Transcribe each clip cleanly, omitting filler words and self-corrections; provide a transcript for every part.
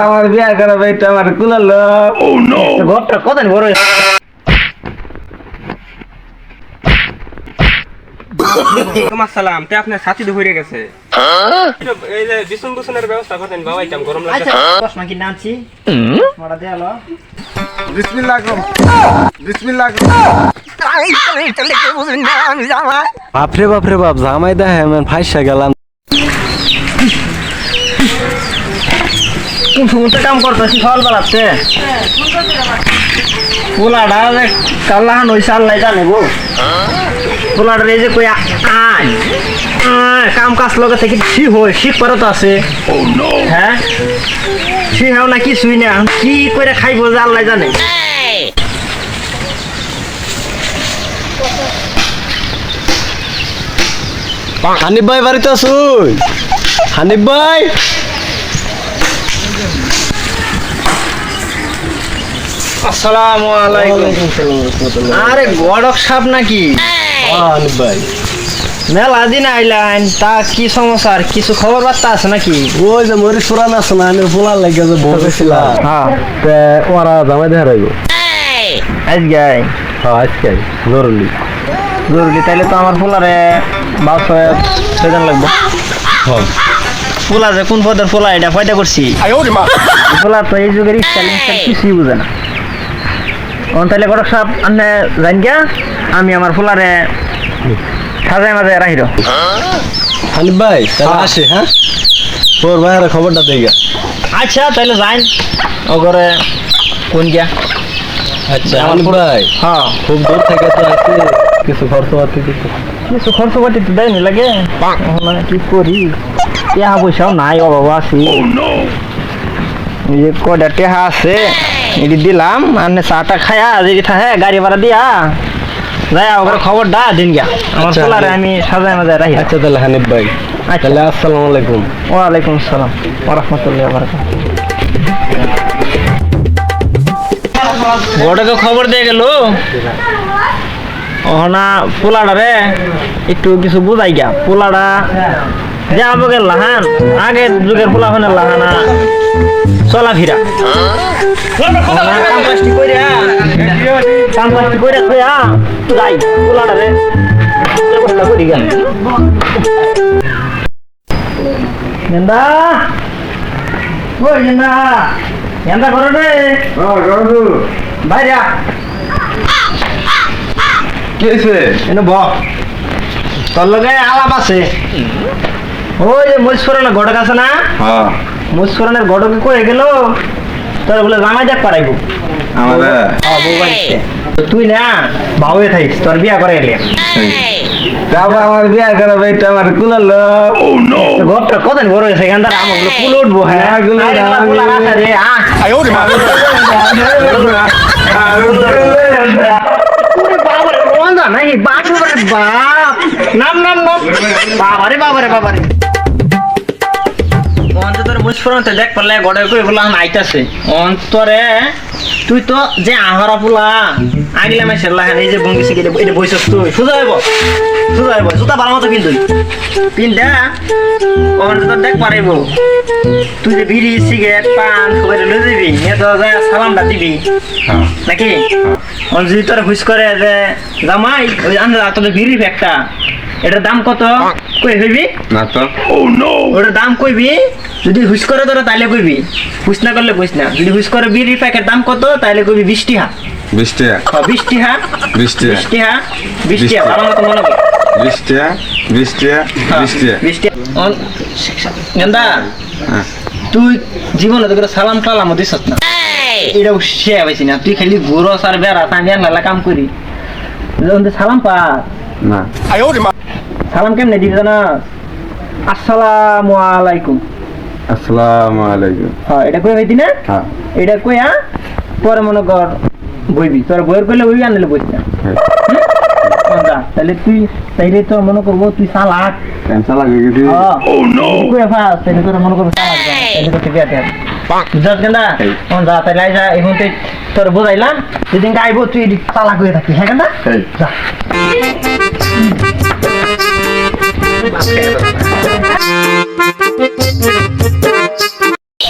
আমার বিয়া করা ভাইটা আমার কুলালো। ও নো, ঘরটা কত বড়। তোমার সালাম তে আপনার সাথী তো হয়ে গেছে। এই যে বিছুন বুছুনের ব্যবস্থা করতেন বাবা, এটা গরম লাগে। আচ্ছা চশমা কি নামছি মারা দেয়ালো। বিসমিল্লাহ করো, বিসমিল্লাহ করো। বাপরে বাপরে বাপ, জামাই দেখে আমি ফাইসা গেলাম। কোন সময় কাম করতেছি ফল বাড়াচ্ছে পোলাটা কাল্লাহান ওই সাল নাই জানে গো। পোলাটার এই যে কই আয় কাম কাজ লগে থেকে শিখ করে তো আছে। হ্যাঁ শিখাও না কিছুই না, কি করে খাইবো যে আল্লাহ জানে। হানিফ ভাই বাড়িতে আসুন। হানিফ ভাই, আসসালামু আলাইকুম। আরে গড়ক সাপ নাকি? হানিফ ভাই মেলা দিন আইলাইন, তা কি সমস্যা? আর কিছু খবর বার্তা আছে নাকি? ওই যে মরিচ পুরান আছে না, আমি পোলার লাগে যে বলতেছিলাম, হ্যাঁ ওরা জামাই দেখা রাখবো আজকে আজকে জরুরি। জরুরি তাইলে তো আমার পোলারে সেজন লাগবে। পোলা যে কোন পদের পোলা এটা পয়দা করছি, পোলা তো এই যুগের স্টাইল কিছুই বুঝে না। তাইলে গড়ক সাপ আনে জান গিয়া, আমি আমার পোলারে সাজায় মাজায় রাহির। হানিফ ভাই তাহলে আসে, হ্যাঁ তোর ভাইয়ের খবরটা দেখে। আচ্ছা তাইলে যাই ও ঘরে কোন গিয়া। আচ্ছা হানিফ ভাই, হ্যাঁ খুব দূর থেকে তো আসছে, কিছু খরচপাতি দিতে। কিছু খরচ পাতি তো দেয়নি লাগে, মানে কি করি, টেহা পয়সাও নাই, অভাব আছি। এই যে কয়টা টেহা আছে এটি দিলাম, আর চাটা খায়া যদি থাকে গাড়ি ভাড়া দিয়া যাই ওখানে খবর দা দিন গা আমার আচ্ছা, পোলারে আমি সাজায় মাজায় রাখি। আচ্ছা তাহলে হানিফ ভাই, তাহলে আসসালামু আলাইকুম। ওয়ালাইকুম আসসালাম ওয়া রাহমাতুল্লাহি ওয়া বারাকাতুহু। বড়কে খবর দিয়ে গেল ওহনা পোলাটা রে একটু কিছু বুঝাই গা। পোলাটা যে আবগের লাহান আগের যুগের পোলা হনের লাহানা চলাফেরা কামপাস্টি করে থইয়া যাই পোলাটা রে ব্যবস্থা করি গা। গেন্দা ওই গেন্দা, গেন্দা করো রে বাইরে কি হয়েছে? এনে ব তোর লগে আলাপ আছে। ওই যে মহিষপুরানের ঘটক আছে না, হ্যাঁ মহিষপুরানের ঘটকে কয়ে গেল তোর বলে জামাই দেখ পারাইবো আমাদের বউ বাড়িতে। তুই না ভাবে থাকিস, তোর বিয়া করে এলে তারপর আমার বিয়া করা ভাইটা আমার কুলালো। ও নো, ঘরটা কত বড় হয়েছে, এখান থেকে আমার কুল উঠবো। হ্যাঁ হ্যাঁ, কুল উঠবো। আরে পোলা রাখা রে, আয়। ওরে বাবারে, রোজা নাকি? বাপরে বাপ, নাম নাম নাম, বাবারে বাবারে বাবারে। অন্তরে মুসফরতে দেখ পারলে গড়ে কই বলা আইতাছে অন্তরে। তুই তো যে আহারা পোলা আগিলা মাসের লাহান এই যে বঙ্গি শিখে এটা বইছস, তুই সোজা হইব জুতা ভালো মতো পিনটা অন্তর দেখ পারাইব। তুই যে বিড়ি সিগারেট পান সবাই লয়ে দিবি, নিয়ে তো সালামটা দিবি নাকি? যদি তোর হুইস করে যে জামাই ওই আন্দাজ তোদের বিড়ি একটা, এটার দাম কত কই হইবি না তো। ও নো, ওটার দাম কইবি। যদি হুইস করে তোরা তাইলে কইবি, হুইস না করলে কইস না। যদি হুইস করে বিড়ি প্যাকেট দাম কত তাইলে কইবি 20 টাকা। 20 টাকা, 20 টাকা, 20 টাকা, 20 টাকা, 20 টাকা ভালো মতো মনে কর। 20 টাকা, 20 টাকা, 20 টাকা। 20 টাকা গেন্দা, হ্যাঁ তুই জীবনে তো করে সালাম টালামও দিছস না, এটা শেয়া পাইছি না। তুই খালি ঘুরো সার বেড়া তাঙ্গিয়া নালা কাম করি, সালাম পা না। সালাম কেমনে দিবি জানা? আসসালামু আলাইকুম। আসসালামু আলাইকুম। হ্যাঁ এটা কই হইতি না? হ্যাঁ এটা কইয়া পরে মনে কর বইবি, তোর বইয়ের কইলে বইবি, আনলে বইস না। তাহলে তুই তাইলে তো মনে করবো তুই সালাক ক্যান্সার লাগে গেছি। ও নো, কইয়া ফাস তাইলে তোর মনে করবো সালাক, তাইলে তো ঠিকই আছে। বুঝছ কেন? যা তাইলে আইসা এখন তুই তোর বুঝাইলাম, যেদিনকে আইবো তুই সালাক হয়ে থাকি। হ্যাঁ কেন যা।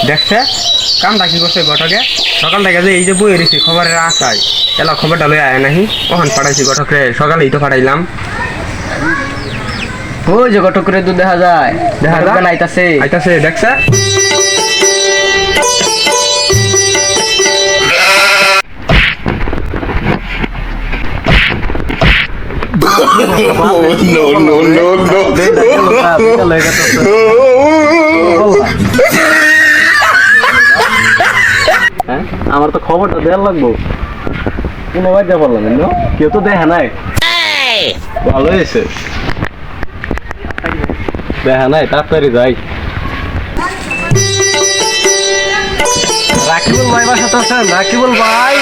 দেখছে কামটা কি করছে ঘটকে সকাল থেকে যে এই যে বই রেছি খবরের আশায় এলা খবরটা লয়ে আয় নাহি কখন পাঠাইছি ঘটকরে সকালেই তো পাঠাইলাম ওই যে ঘটক করে দুধ দেখা যায় আইতাছে আইতাছে দেখছে আমার তো খবরটা দেওয়ার লাগবো কোনো বাদ যা বললাম না কেউ তো দেখা নাই ভালো হয়েছে দেখা নাই তাড়াতাড়ি যাই রাকিবুল ভাই বাসাতে আছেন রাকিবুল ভাই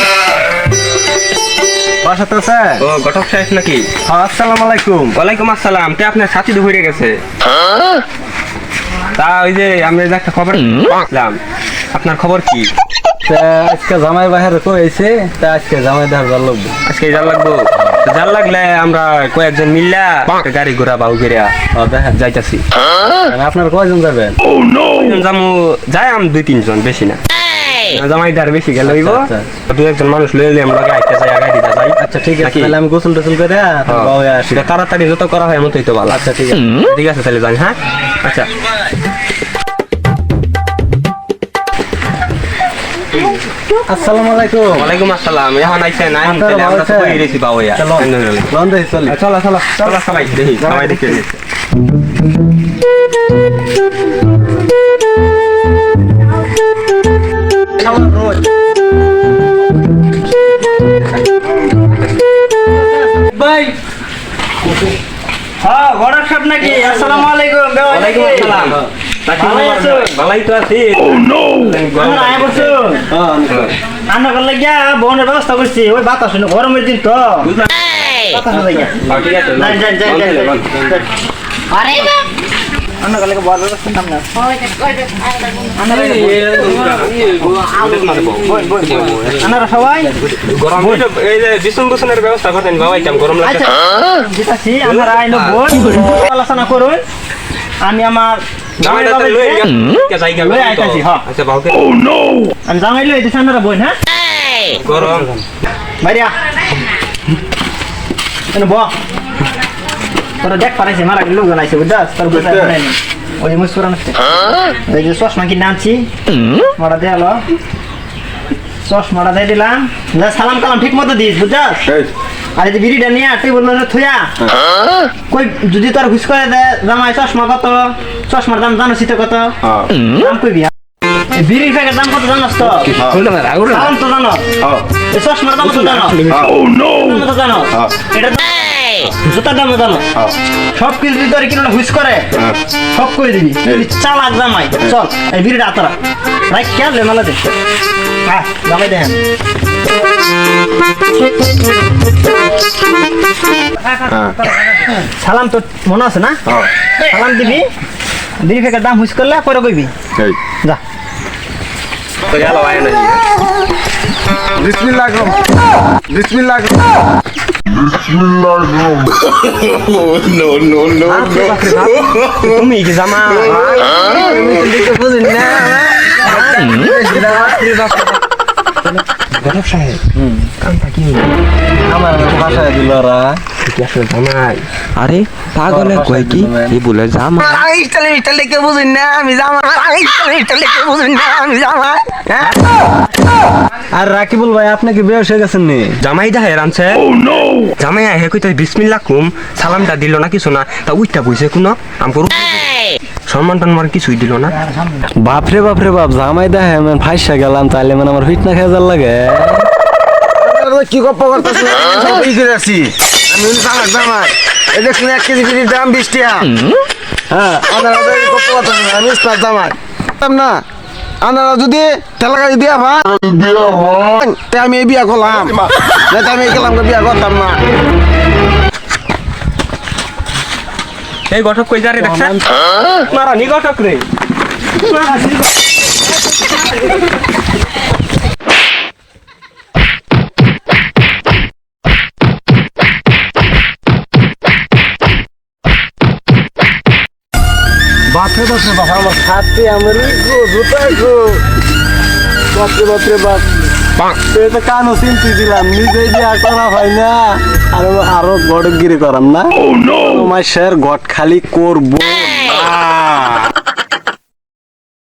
বাসাতে আছেন ও ঘটক সাহেব নাকি আসসালামু আলাইকুম ওয়ালাইকুম আসসালাম তে আপনার সাথী তো হয়ে গেছে তা ওই যে আমি যে একটা খবর পাইলাম আপনার খবর কি তা আজকে জামাই বাহিরে কইছে তা আজকে জামাই দেখার ভালো লাগবে আজকে জাল লাগবো জাল লাগলে আমরা কয়েকজন মিল্লা একটা গাড়ি ঘোড়া বাউ করিয়া দেখেন যাইতাছি আপনার কয়জন যাবেন কয়জন যামু যাই আম 2-3 জন বেশি না জামাইদার বেশি গেল হইব আচ্ছা, দু একজন মানুষ লইলে এলাম লগে আইতে যাই গাড়িটা যাই আচ্ছা ঠিক আছে নাকি? তাহলে আমি গোসল টোসল করে বাউয়া আসি সেটা তাড়াতাড়ি যত করা হয় মতই তো ভালো আচ্ছা ঠিক আছে ঠিক আছে তাহলে যাই হ্যাঁ আচ্ছা আসসালামু আলাইকুম ওয়ালাইকুম আসসালাম এখন আইছেন আইন আপনারা তাহলে আমরা ভালো তো আছেন? বই রেছি বাউয়া চলো লন্ডন চলি চলো চলো চলো সবাই দেখি সবাই দেখে ভাই হ্যাঁ ঘটক সাহেব নাকি আসসালামু আলাইকুম ওয়ালাইকুম আসসালাম ভালো আছো? ভালোই তো আছি আমরা আয়া করছো রান্না করলে গিয়া বোনের ব্যবস্থা করছি ওই বাতাস শুনে গরমের দিন তো বাতাস হয়ে গিয়া ঠিক আছে যাই যাই যাই যাই রান্না করলে বড় ব্যবস্থা নাম না আপনারা সবাই গরম এই যে বিছুন বুছুনের ব্যবস্থা করতেন বাবা ইতাম গরম লাগছে আচ্ছা দিতাছি আপনারা আইনো বোন আলোচনা করুন আমি আমার জামাইটা তো লই কে যাই লই আইতাছি, হ্যাঁ। আচ্ছা বাউকে আমি জামাই লই দিছি আপনারা বোন হ্যাঁ গরম বাইরিয়া এনে বহ তোরা দেখ পারাইছে মারা লোকজন আইছে বুঝছাস তোর বুঝা নাই ওই যে মুসুরান আছে এই যে চশমা কিনে আনছি মারা দে আলো চশমাটা দিয়ে দিলাম যা সালাম কালাম ঠিক মতো দিস বুঝছাস আর এই যে বিড়িটা নিয়ে তুই বললো থুয়া কই যদি তোর ঘুষ করে দে জামাই চশমা কত চশমার দাম জানো শীতে কত দাম কইবি এই বিড়ির প্যাকের দাম কত জানোস তো সালাম তো জানো এই চশমার দাম কত জানো দাম কত জানো এটা জুতার দাম জানো সব কিছু যদি তোর কিনা হুইস করে সব করে দিবি তুই চালাক জামাই চল এই বিড়িটা আতরা রাইট খেয়াল রে মালা দে হ্যাঁ জামাই দেখেন সালাম তো মনে আছে না সালাম দিবি বিড়ি ফেকের দাম হুইস করলে পরে কইবি যা তো গেল আয় না বিসমিল্লাহ বিসমিল্লাহ তুমি কি জামা বুঝুন না গরম সাহেব কামটা কি আমার বাসায় দিল ওরা আসলে জামাই আরে পাগলে কয় কি এই বলে জামা আর রাকিবুল ভাই আপনি কি বেশ হয়ে গেছেন নি জামাই দা হেরান আনছে জামাই আহে কইতে বিসমিল্লাহ কুম সালামটা দিল না কিছু না তা উইটা বইছে কোন আমকো সম্মান টন্মান কিছুই দিল না বাপরে বাপ জামাই দা হ্যাঁ মানে ফাইসা গেলাম তাহলে মানে আমার ফিট না খেয়ে যার লাগে কি গপ্প করতেছ সবই করে আছি আমি জামাই জামাই এই দেখুন 1 কেজি বিড়ির দাম 20 টাকা হ্যাঁ আপনারা গপ্প করতেছেন আমি স্টার জামাই না আপনারা যদি ঠেলা গাড়ি দিয়া ভাই তে আমি এই বিয়া করলাম না আমি এই গেলাম বিয়া করতাম না এই গঠক কই যারে দেখছ মারা নি গঠক রে বাপরে বাপরে বাপ আমার ছাত্রী আমার জুতা গো বাপরে বাপরে বাপ তুই তো কানও চিনতে দিলাম নিজেই বিয়া করা হয় না আরো গড়গিরি করাম না তোমার স্যার গট খালি করবো না